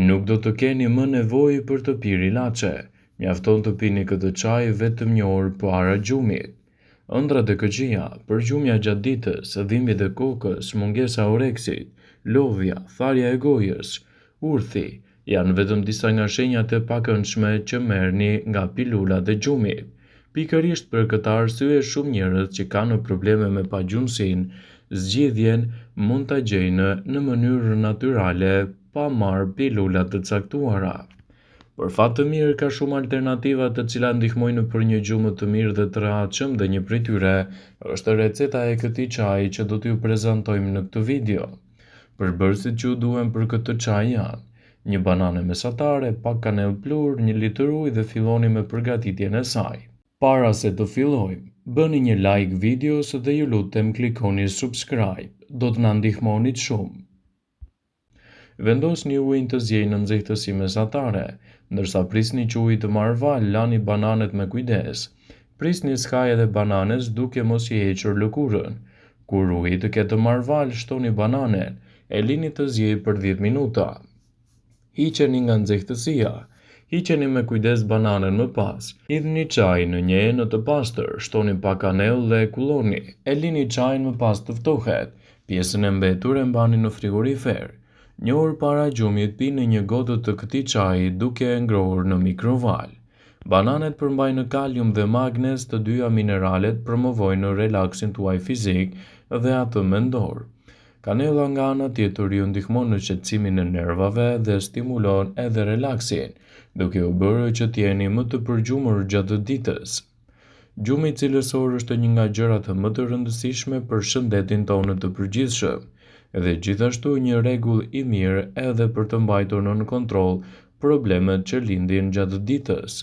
Nuk do të keni më nevojë për të pirë ilaçe. Mjafton të pini këtë çaj vetëm një orë para gjumit. Ëndrat e këqija, përgjumja gjatë ditës, dhimbjet e kokës, mungesa e oreksit, lodhja, tharja e gojës, urthi, janë vetëm disa nga shenjat e pakëndshme që merrni nga pilulat e gjumit. Pikërisht për këtë arsye shumë njerëz që kanë probleme me pagjumsinë, zgjidhjen mund ta gjejnë në mënyrë natyrale pa marrë pilula të caktuara. Për fat të mirë ka shumë alternativa të cilat ndihmojnë për një gjumë të mirë dhe të rehatshëm dhe një prej tyre është receta e këtij çaji që do t'ju prezantojmë në këtë video. Përbërësit që ju duhen për këtë çaj janë: një banane mesatare, pak kanellë plur, 1 litër ujë dhe filloni me përgatitjen e saj. Para se të fillojmë, bëni një like videos dhe ju lutem klikoni subscribe, do të na ndihmonit shumë. Vendosni ujin të ziejë në nxehtësi mesatare, ndërsa prisni që uji të marrë val, lani bananet me kujdes. Prisni skajet e bananes duke mos i hequr lëkurën. Kur uji të ketë marrë val, shtoni bananen, e lini të ziejë për 10 minuta. Hiqeni nga nxehtësia. Hiqeni me kujdes bananën më pas. Hidhni çajin në një enë të pastër, shtoni pak kanellë dhe kulloni. E lini çajin më pas të ftohet. Pjesën e mbetur e mbani në frigorifer. Një orë para gjumit pini një gotë të këtij çaji duke e ngrohur në mikrovalë. Bananet përmbajnë kalium dhe magnez, të dyja mineralet promovojnë relaksin tuaj fizik dhe atë mendor. Kanella nga ana tjetër ju ndihmon në shqetësimin e nervave dhe stimulon edhe relaksin, duke u bërë që t'jeni më të përgjumur gjatë ditës. Gjumi cilësor është një nga gjërat më të rëndësishme për shëndetin tonë të përgjithshëm, dhe gjithashtu një rregull i mirë edhe për të mbajtur nën kontroll problemet që lindin gjatë ditës.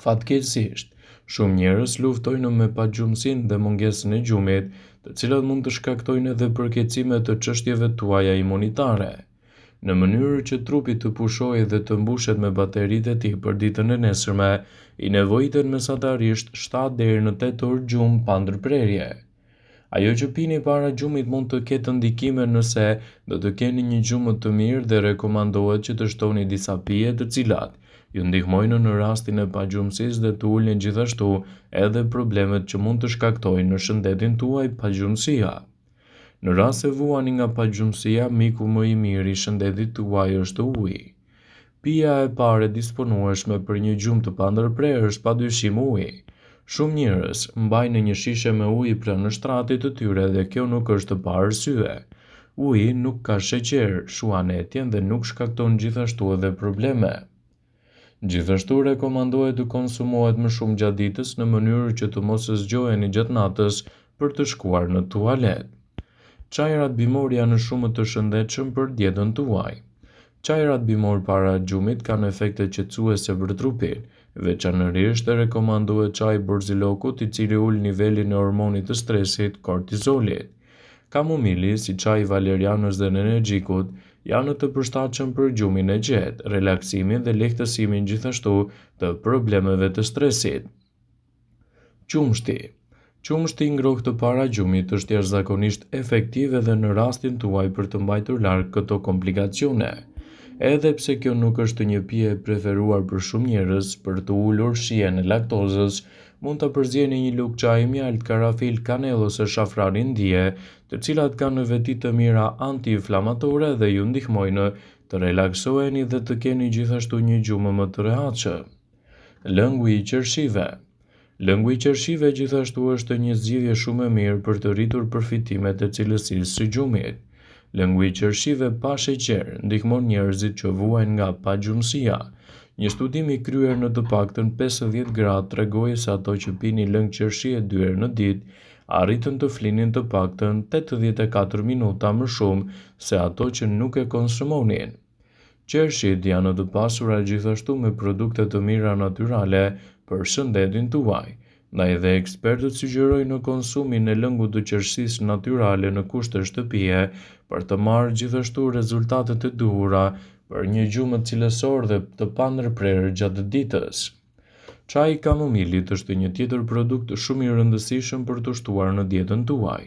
Fatkeqësisht, shumë njerëz luftojnë me pagjumsinë dhe mungesën e gjumit, të cilat mund të shkaktojnë edhe përkeqësime të çështjeve tuaja imunitare. Në mënyrë që trupi të pushojë dhe të mbushet me bateritë e tij për ditën e nesërme, i nevojiten mesatarisht 7 deri në 8 orë gjumë pa ndërprerje. Ajo që pini para gjumit mund të ketë ndikime nëse do të keni një gjumë të mirë dhe rekomandohet që të shtoni disa pije të cilat ju ndihmojnë në rastin e pagjumësisë dhe të ulin gjithashtu edhe problemet që mund të shkaktojnë në shëndetin tuaj pagjumësia. Në rast se vuani nga pagjumësia, miku më i mirë i shëndetit tuaj është uji. Pija e parë e disponueshme për një gjumë të pandërprerë është padyshim uji. Shumë njerëz mbajnë një shishe me ujë pranë shtratit të tyre dhe kjo nuk është pa arsye. Uji nuk ka sheqer, shuan etjen dhe nuk shkakton gjithashtu edhe probleme. Gjithashtu rekomandohet të konsumohet më shumë gjatë ditës në mënyrë që të mos zgjoheni gjatë natës për të shkuar në tualet. Çajrat bimor janë shumë të shëndetshëm për dietën tuaj. Çajrat bimor para gjumit kanë efekte qetësuese për trupin. Veçanërisht rekomandohet çaji borzilokut, i cili ul nivelin e hormonit të stresit, kortizolit. Kamomili, si çaji valerianës dhe energjikut, janë të përshtatshëm për gjumin e qetë, relaksimin dhe lehtësimin gjithashtu të problemeve të stresit. Qumshti. Qumshti i ngrohtë para gjumit është jashtëzakonisht efektiv edhe në rastin tuaj për të mbajtur larg këto komplikacione. Edhe pse kjo nuk është një pije e preferuar për shumë njerëz, për të ulur shijen e laktozës, mund ta përzieni një lugë çaji mjalt, karafil, kanellë ose shafrani ndije, të cilat kanë veti të mira antiinflamatore dhe ju ndihmojnë të relaksoheni dhe të keni gjithashtu një gjumë më të rehatshëm. Lëngu i qershive. Lëngu i qershive gjithashtu është një zgjidhje shumë e mirë për të rritur përfitimet e cilësisë së gjumit. Lëngu i qershive pa sheqer ndihmon njerëzit që vuajnë nga pagjumësia. Një studim i kryer në të paktën 50 gra tregoi se ato që pinin lëng qershie 2 herë në ditë arritën të flinin të paktën 84 minuta më shumë se ato që nuk e konsumonin. Qershit janë të pasura gjithashtu me produkte të mira natyrale për shëndetin tuaj. Ndaj dhe ekspertët sugjerojnë konsumin e lëngut të qershisë natyrale në kushte shtëpie për të marrë gjithashtu rezultate të duhura për një gjumë cilësor dhe të pandërprerë gjatë ditës. Çaji i kamomilit është një tjetër produkt shumë i rëndësishëm për të shtuar në dietën tuaj.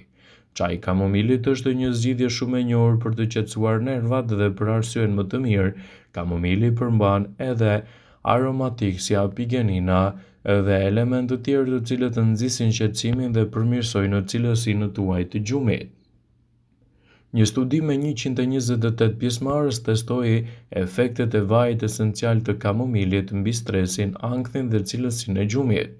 Çaji kamomilit është një zgjidhje shumë e njohur për të qetësuar nervat dhe për arsyen më të mirë, kamomili përmban edhe aromatik si apigenina dhe elementë të tjerë të cilët nxisin qetësimin dhe përmirësojnë cilësinë tuaj të gjumit. Një studim me 128 pjesëmarrës testoi efektet e vajit esencial të kamomilit mbi stresin, ankthin dhe cilësinë e gjumit.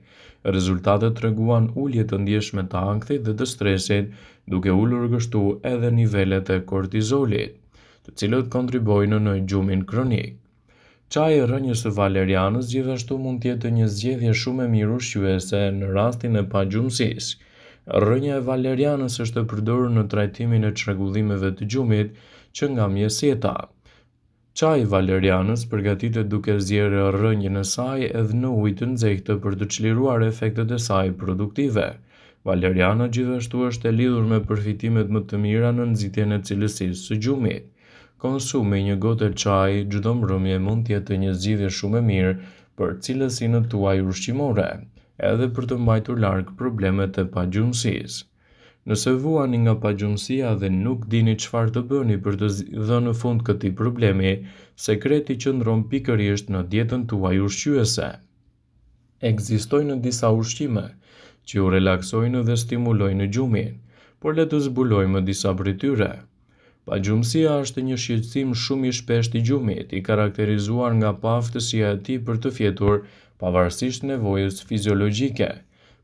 Rezultatet treguan ulje të ndjeshme të ankthit dhe të stresit, duke ulur kështu edhe nivelet e kortizolit, të cilët kontribuojnë në gjumin kronik. Çaji i rrënjës së valerianës gjithashtu mund të jetë një zgjedhje shumë e mirë ushqyese në rastin e pagjumësisë. Rrënja e valerianës është e përdorur në trajtimin e çrregullimeve të gjumit që nga mjesjeta. Çaji i valerianës përgatitet duke zgjerrë rrënjën e saj edhe në ujë të nxehtë për të çliruar efektet e saj produktive. Valeriana gjithashtu është e lidhur me përfitimet më të mira në nxitjen e cilësisë së gjumit. Konsumi një gotë çaji çdo mbrëmje mund të jetë një zgjidhje shumë e mirë për cilësinë tuaj ushqimore, edhe për të mbajtur larg problemet e pagjumësisë. Nëse vuani nga pagjumësia dhe nuk dini çfarë të bëni për të dhënë fund këtij problemi, sekreti qëndron pikërisht në dietën tuaj ushqyese. Ekzistojnë disa ushqime që ju relaksojnë dhe stimulojnë gjumin, por le të zbulojmë disa prej tyre. Pagjumësia është një shqetësim shumë i shpeshtë i gjumit, i karakterizuar nga paaftësia e tij për të fjetur pavarësisht nevojës fiziologjike.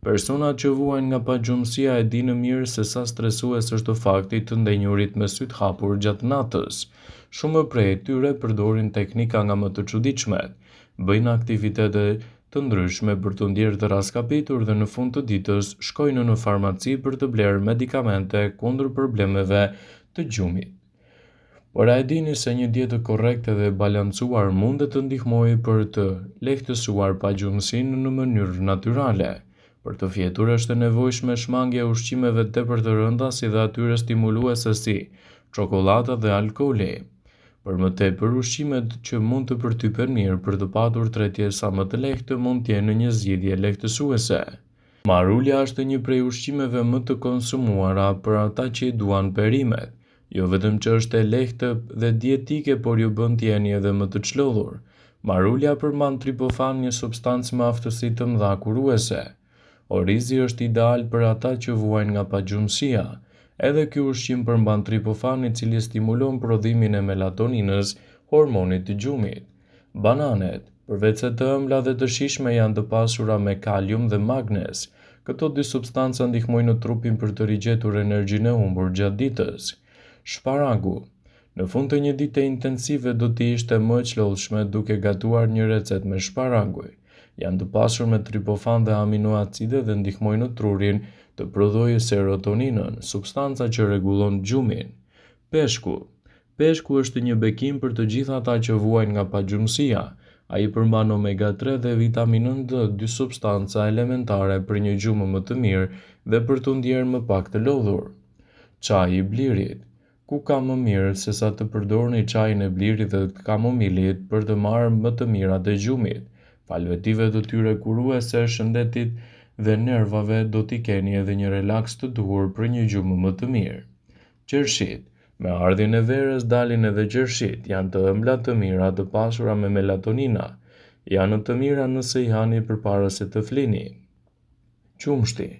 Personat që vuajnë nga pagjumësia e dinë mirë se sa stresues është fakti të ndenjurit me sytë hapur gjatë natës. Shumë prej tyre përdorin teknika nga më të çuditshmet, bëjnë aktivitete të ndryshme për të ndjerë të raskapitur dhe në fund të ditës shkojnë në farmaci për të blerë medikamente kundër problemeve të gjumit. Por a e dini se një dietë korrekte dhe e balancuar mund të ndihmojë për të lehtësuar pagjumësinë në mënyrë natyrale? Për të fjetur është e nevojshme shmangja e ushqimeve tepër të rënda si dhe atyre stimuluese si çokolata dhe alkooli. Për më tepër, ushqimet që mund të përtypen mirë për të patur tretje sa më të lehtë mund të jenë një zgjidhje lehtësuese. Marulja është një prej ushqimeve më të konsumuara për ata që i duan perimet. Jo vetëm që është e lehtë dhe dietike, por ju bën të jeni edhe më të çlodhur. Marulja përmban triptofan, një substancë me aftësi të mëdha kuruese. Orizi është ideal për ata që vuajnë nga pagjumësia. Edhe ky ushqim përmban triptofan, i cili stimulon prodhimin e melatoninës, hormonit të gjumit. Bananet, përveç se të ëmbla dhe të shijshme, janë të pasura me kalium dhe magnez. Këto dy substanca ndihmojnë trupin për të rigjetur energjinë e humbur gjatë ditës. Shparagu. Në fund të një dite intensive do të ishte më e çlodhshme duke gatuar një recetë me shparaguj. Janë të pasur me triptofan dhe aminoacide dhe ndihmojnë trurin të prodhojë serotoninën, substanca që rregullon gjumin. Peshku. Peshku është një bekim për të gjithë ata që vuajnë nga pagjumësia. Ai përmban omega 3 dhe vitaminën D, dy substanca elementare për një gjumë më të mirë dhe për të ndjerë më pak të lodhur. Çaji i blirit. Ku ka më mirë se sa të përdorni çajin e blirit dhe të kamomilit për të marrë më të mirat e gjumit. Falëve të tyre kuruese, shëndetit dhe nervave do t'i keni edhe një relaks të duhur për një gjumë më të mirë. Qershit. Me ardhjen e verës dalin edhe qershit, janë të ëmbla të mira të pasura me melatonina. Janë të mira nëse i hani përpara se të flini. Qumshti.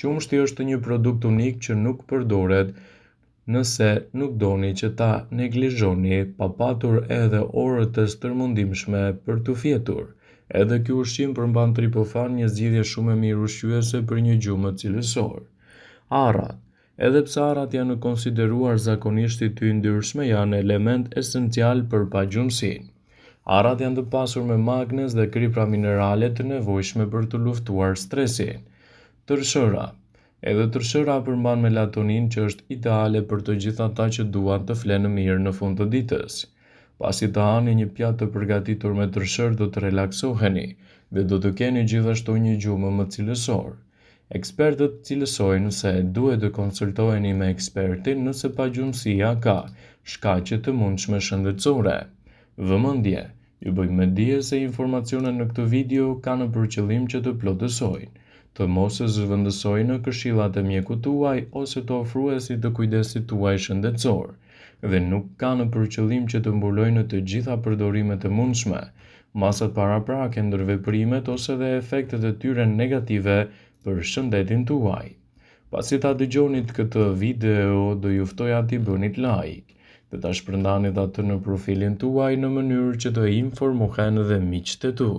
Qumshti është një produkt unik që nuk përdoret nëse nuk doni që ta neglizhoni, pa patur edhe orët të stërmundimshme për të fjetur. Edhe ky ushqim përmban triptofan, një zgjidhje shumë e mirë ushqyese për një gjumë cilësor. Arrat. Edhe pse arrat janë konsideruar zakonisht të yndyrshme, janë element esencial për pagjumësinë. Arrat janë të pasur me magnez dhe kripra minerale të nevojshme për të luftuar stresin. Tërshëra. Edhe tërshëra përmban melatonin që është ideale për të gjithë ata që duan të flenë mirë në fund të ditës. Pasi të hani një pjatë të përgatitur me tërshërë do të relaksoheni dhe do të keni gjithashtu një gjumë më cilësor. Ekspertët cilësojnë se duhet të konsultoheni me ekspertin nëse pagjumësia ka shkaqe të mundshme shëndetësore. Vëmendje, ju bëjmë dije se informacionet në këtë video kanë për qëllim që të plotësojnë, të mos e zëvendësojnë në këshillat e mjekut tuaj ose të ofruesit të kujdesit tuaj shëndetësor, dhe nuk kanë për qëllim që të mbulojnë të gjitha përdorimet e mundshme, masat paraprake ndër veprimet ose dhe efektet e tyre negative për shëndetin tuaj. Pasi ta dëgjonit këtë video, do ju ftoja t'i bënit like dhe ta shpërndanit atë në profilin tuaj në mënyrë që të informohen dhe miqtë e tu.